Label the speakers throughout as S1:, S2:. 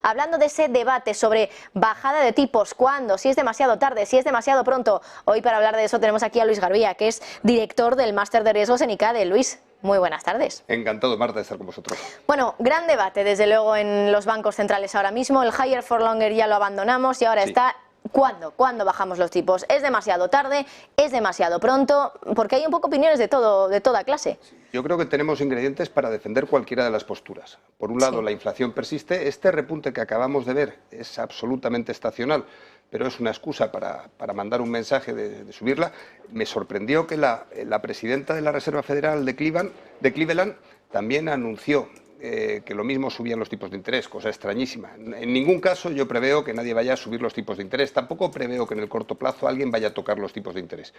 S1: hablando de ese debate sobre bajada de tipos, cuándo, si es demasiado tarde, si es demasiado pronto. Hoy para hablar de eso tenemos aquí a Luis Garbía, que es director del Máster de Riesgos en ICADE. Luis, muy buenas tardes.
S2: Encantado, Marta, de estar con vosotros.
S1: Bueno, gran debate desde luego en los bancos centrales ahora mismo. El higher for longer ya lo abandonamos y ahora está... ¿Cuándo? ¿Cuándo bajamos los tipos? ¿Es demasiado tarde? ¿Es demasiado pronto? Porque hay un poco opiniones de toda clase.
S2: Yo creo que tenemos ingredientes para defender cualquiera de las posturas. Por un lado, la inflación persiste. Este repunte que acabamos de ver es absolutamente estacional, pero es una excusa para mandar un mensaje de subirla. Me sorprendió que la presidenta de la Reserva Federal de Cleveland también anunció que lo mismo subían los tipos de interés, cosa extrañísima. En ningún caso yo preveo que nadie vaya a subir los tipos de interés, tampoco preveo que en el corto plazo alguien vaya a tocar los tipos de interés.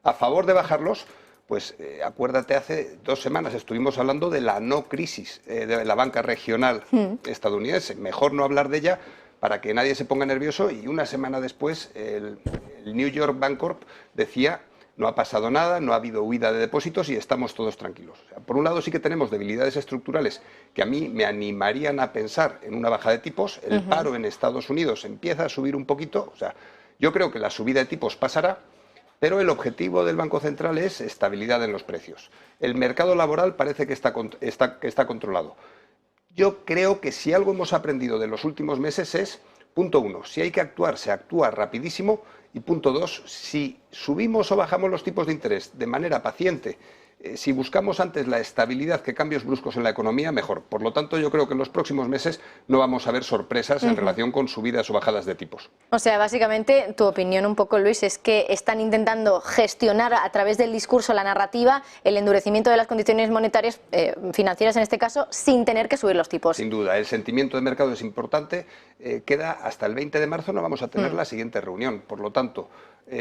S2: A favor de bajarlos, pues acuérdate, hace 2 semanas estuvimos hablando de la no crisis de la banca regional estadounidense. Mejor no hablar de ella para que nadie se ponga nervioso, y una semana después el New York Bancorp decía: no ha pasado nada, no ha habido huida de depósitos y estamos todos tranquilos. O sea, por un lado sí que tenemos debilidades estructurales que a mí me animarían a pensar en una baja de tipos. El paro en Estados Unidos empieza a subir un poquito. O sea, yo creo que la subida de tipos pasará, pero el objetivo del Banco Central es estabilidad en los precios. El mercado laboral parece que está controlado. Yo creo que si algo hemos aprendido de los últimos meses es, punto 1, si hay que actuar, se actúa rapidísimo. Y punto 2, si subimos o bajamos los tipos de interés de manera paciente, si buscamos antes la estabilidad que cambios bruscos en la economía, mejor. Por lo tanto, yo creo que en los próximos meses no vamos a ver sorpresas en relación con subidas o bajadas de tipos.
S1: O sea, básicamente, tu opinión un poco, Luis, es que están intentando gestionar a través del discurso, la narrativa, el endurecimiento de las condiciones monetarias, financieras en este caso, sin tener que subir los tipos.
S2: Sin duda, el sentimiento de mercado es importante. Queda hasta el 20 de marzo, no vamos a tener la siguiente reunión. Por lo tanto,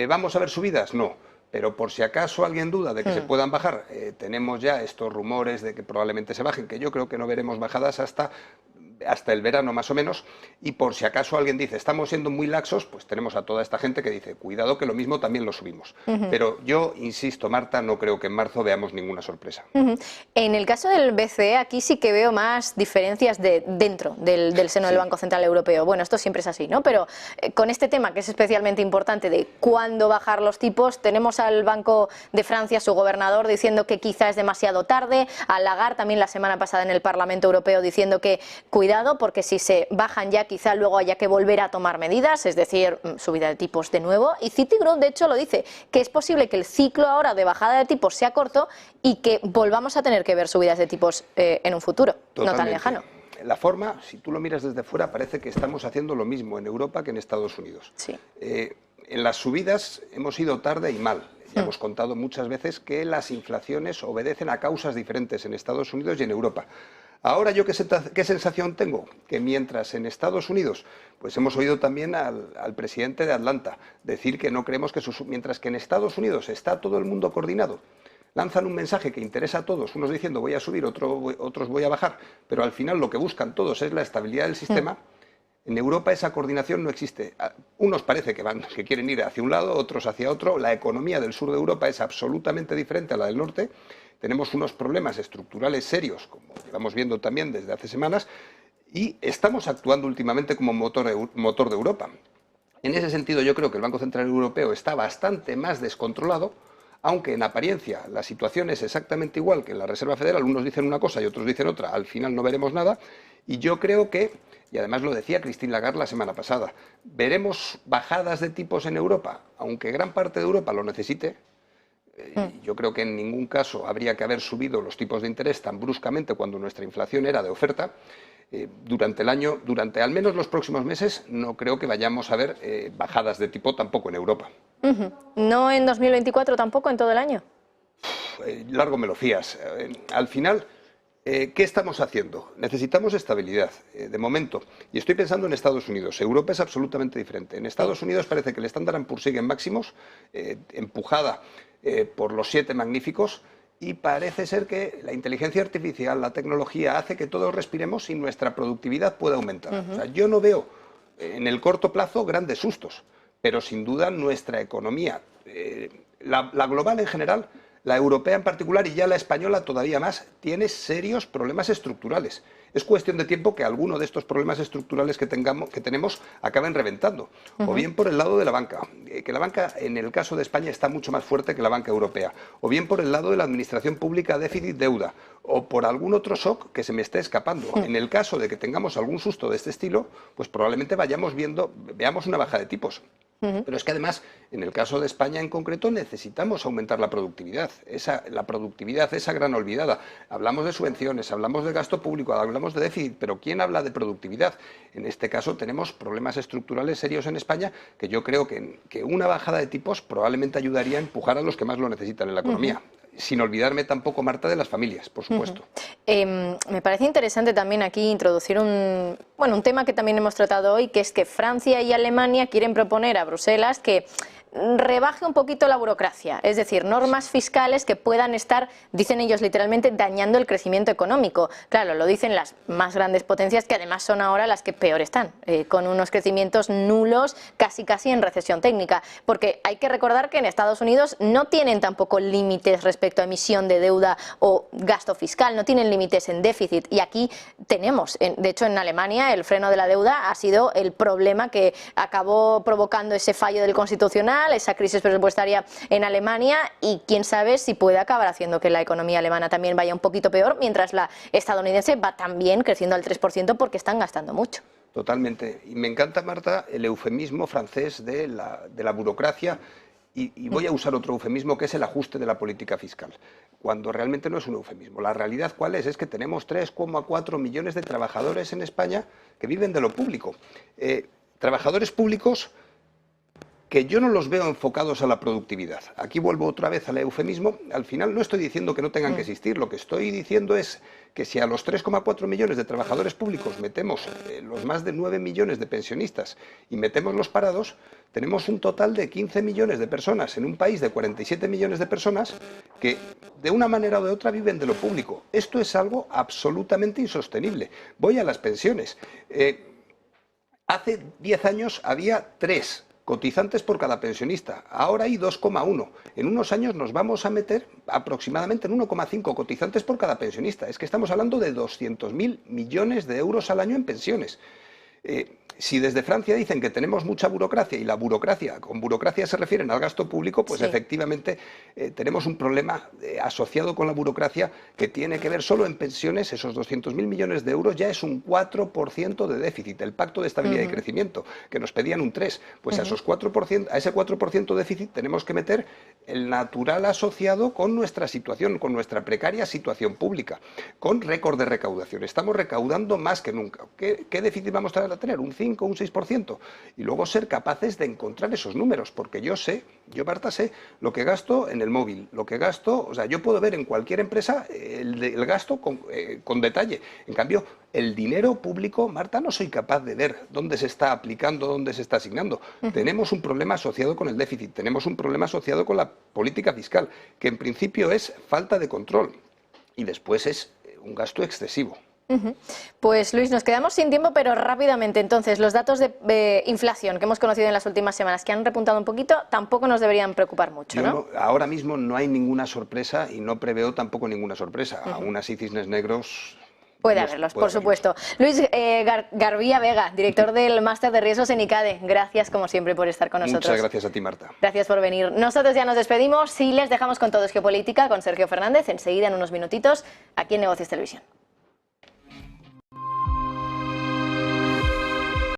S2: ¿vamos a ver subidas? No. Pero por si acaso alguien duda de que se puedan bajar, tenemos ya estos rumores de que probablemente se bajen, que yo creo que no veremos bajadas hasta el verano más o menos. Y por si acaso alguien dice, estamos siendo muy laxos, pues tenemos a toda esta gente que dice, cuidado que lo mismo también lo subimos. Pero yo insisto, Marta, no creo que en marzo veamos ninguna sorpresa.
S1: En el caso del BCE, aquí sí que veo más diferencias dentro del seno del Banco Central Europeo. Bueno, esto siempre es así, ¿no? Pero con este tema, que es especialmente importante, de cuándo bajar los tipos, tenemos al Banco de Francia, su gobernador, diciendo que quizá es demasiado tarde, a Lagarde también la semana pasada en el Parlamento Europeo diciendo que cuidado, porque si se bajan ya quizá luego haya que volver a tomar medidas, es decir, subida de tipos de nuevo. Y Citigroup de hecho lo dice, que es posible que el ciclo ahora de bajada de tipos sea corto y que volvamos a tener que ver subidas de tipos en un futuro, no tan lejano.
S2: La forma, si tú lo miras desde fuera, parece que estamos haciendo lo mismo en Europa que en Estados Unidos.
S1: Sí.
S2: En las subidas hemos ido tarde y mal. Ya hemos contado muchas veces que las inflaciones obedecen a causas diferentes en Estados Unidos y en Europa. Ahora, ¿yo qué sensación tengo? Que mientras en Estados Unidos, pues hemos oído también al presidente de Atlanta decir que no creemos que mientras que en Estados Unidos está todo el mundo coordinado, lanzan un mensaje que interesa a todos, unos diciendo voy a subir, otros voy a bajar, pero al final lo que buscan todos es la estabilidad del sistema. En Europa esa coordinación no existe. Unos parece que quieren ir hacia un lado, otros hacia otro. La economía del sur de Europa es absolutamente diferente a la del norte. Tenemos unos problemas estructurales serios, como llevamos viendo también desde hace semanas, y estamos actuando últimamente como motor de Europa. En ese sentido, yo creo que el Banco Central Europeo está bastante más descontrolado, aunque en apariencia la situación es exactamente igual que en la Reserva Federal. Unos dicen una cosa y otros dicen otra. Al final no veremos nada. Y yo creo que, y además lo decía Christine Lagarde la semana pasada, veremos bajadas de tipos en Europa, aunque gran parte de Europa lo necesite. Yo creo que en ningún caso habría que haber subido los tipos de interés tan bruscamente cuando nuestra inflación era de oferta. Durante el año, durante al menos los próximos meses, no creo que vayamos a ver bajadas de tipo tampoco en Europa.
S1: ¿No en 2024 tampoco, en todo el año?
S2: Largo me lo fías. Al final, ¿qué estamos haciendo? Necesitamos estabilidad, de momento. Y estoy pensando en Estados Unidos. Europa es absolutamente diferente. En Estados Unidos parece que el Standard & Poor's sigue en máximos, empujada por los 7 magníficos, y parece ser que la inteligencia artificial, la tecnología, hace que todos respiremos y nuestra productividad pueda aumentar. O sea, yo no veo en el corto plazo grandes sustos, pero sin duda nuestra economía, la global en general, La europea en particular y ya la española todavía más tiene serios problemas estructurales. Es cuestión de tiempo que alguno de estos problemas estructurales que tenemos acaben reventando. O bien por el lado de la banca, que la banca en el caso de España está mucho más fuerte que la banca europea. O bien por el lado de la administración pública, déficit, deuda. O por algún otro shock que se me esté escapando. En el caso de que tengamos algún susto de este estilo, pues probablemente veamos una baja de tipos. Pero es que además, en el caso de España en concreto, necesitamos aumentar la productividad, esa gran olvidada. Hablamos de subvenciones, hablamos de gasto público, hablamos de déficit, pero ¿quién habla de productividad? En este caso tenemos problemas estructurales serios en España que yo creo que una bajada de tipos probablemente ayudaría a empujar a los que más lo necesitan en la economía. Sin olvidarme tampoco, Marta, de las familias, por supuesto.
S1: Me parece interesante también aquí introducir un tema que también hemos tratado hoy, que es que Francia y Alemania quieren proponer a Bruselas que rebaje un poquito la burocracia, es decir, normas fiscales que puedan estar, dicen ellos literalmente, dañando el crecimiento económico. Claro, lo dicen las más grandes potencias, que además son ahora las que peor están, con unos crecimientos nulos, casi en recesión técnica, porque hay que recordar que en Estados Unidos no tienen tampoco límites respecto a emisión de deuda o gasto fiscal, no tienen límites en déficit, y aquí tenemos, de hecho en Alemania el freno de la deuda ha sido el problema que acabó provocando ese fallo del Constitucional, esa crisis presupuestaria en Alemania, y quién sabe si puede acabar haciendo que la economía alemana también vaya un poquito peor, mientras la estadounidense va también creciendo al 3% porque están gastando mucho.
S2: Totalmente. Y me encanta, Marta, el eufemismo francés de la burocracia, y voy a usar otro eufemismo que es el ajuste de la política fiscal, cuando realmente no es un eufemismo. La realidad, ¿cuál es? Es que tenemos 3,4 millones de trabajadores en España que viven de lo público. Trabajadores públicos que yo no los veo enfocados a la productividad. Aquí vuelvo otra vez al eufemismo. Al final no estoy diciendo que no tengan que existir, lo que estoy diciendo es que si a los 3,4 millones de trabajadores públicos metemos los más de 9 millones de pensionistas y metemos los parados, tenemos un total de 15 millones de personas en un país de 47 millones de personas que de una manera o de otra viven de lo público. Esto es algo absolutamente insostenible. Voy a las pensiones. Hace 10 años había 3 cotizantes por cada pensionista, ahora hay 2,1. En unos años nos vamos a meter aproximadamente en 1,5 cotizantes por cada pensionista. Es que estamos hablando de 200.000 millones de euros al año en pensiones. Si desde Francia dicen que tenemos mucha burocracia, y la burocracia, con burocracia se refieren al gasto público, pues sí, efectivamente tenemos un problema asociado con la burocracia que tiene que ver solo en pensiones. Esos 200.000 millones de euros ya es un 4% de déficit. El Pacto de Estabilidad y Crecimiento, que nos pedían un 3%, pues a ese 4% de déficit tenemos que meter el natural asociado con nuestra situación, con nuestra precaria situación pública, con récord de recaudación. Estamos recaudando más que nunca. ¿Qué déficit vamos a tener? Un 5, un 6%, y luego ser capaces de encontrar esos números, porque yo Marta, sé lo que gasto en el móvil, lo que gasto, o sea, yo puedo ver en cualquier empresa el gasto con detalle. En cambio, el dinero público, Marta, no soy capaz de ver dónde se está aplicando, dónde se está asignando. Tenemos un problema asociado con el déficit, tenemos un problema asociado con la política fiscal, que en principio es falta de control, y después es un gasto excesivo.
S1: Pues Luis, nos quedamos sin tiempo, pero rápidamente, entonces, los datos de inflación que hemos conocido en las últimas semanas, que han repuntado un poquito, tampoco nos deberían preocupar mucho, ¿no?
S2: Ahora mismo no hay ninguna sorpresa y no preveo tampoco ninguna sorpresa. Aún así, cisnes negros...
S1: Puede haberlos, por supuesto. Luis Garbía Vega, director del Máster de Riesgos en ICADE, gracias como siempre por estar con nosotros.
S2: Muchas gracias a ti, Marta.
S1: Gracias por venir. Nosotros ya nos despedimos y les dejamos con Todo es Geopolítica, con Sergio Fernández, enseguida en unos minutitos, aquí en Negocios Televisión.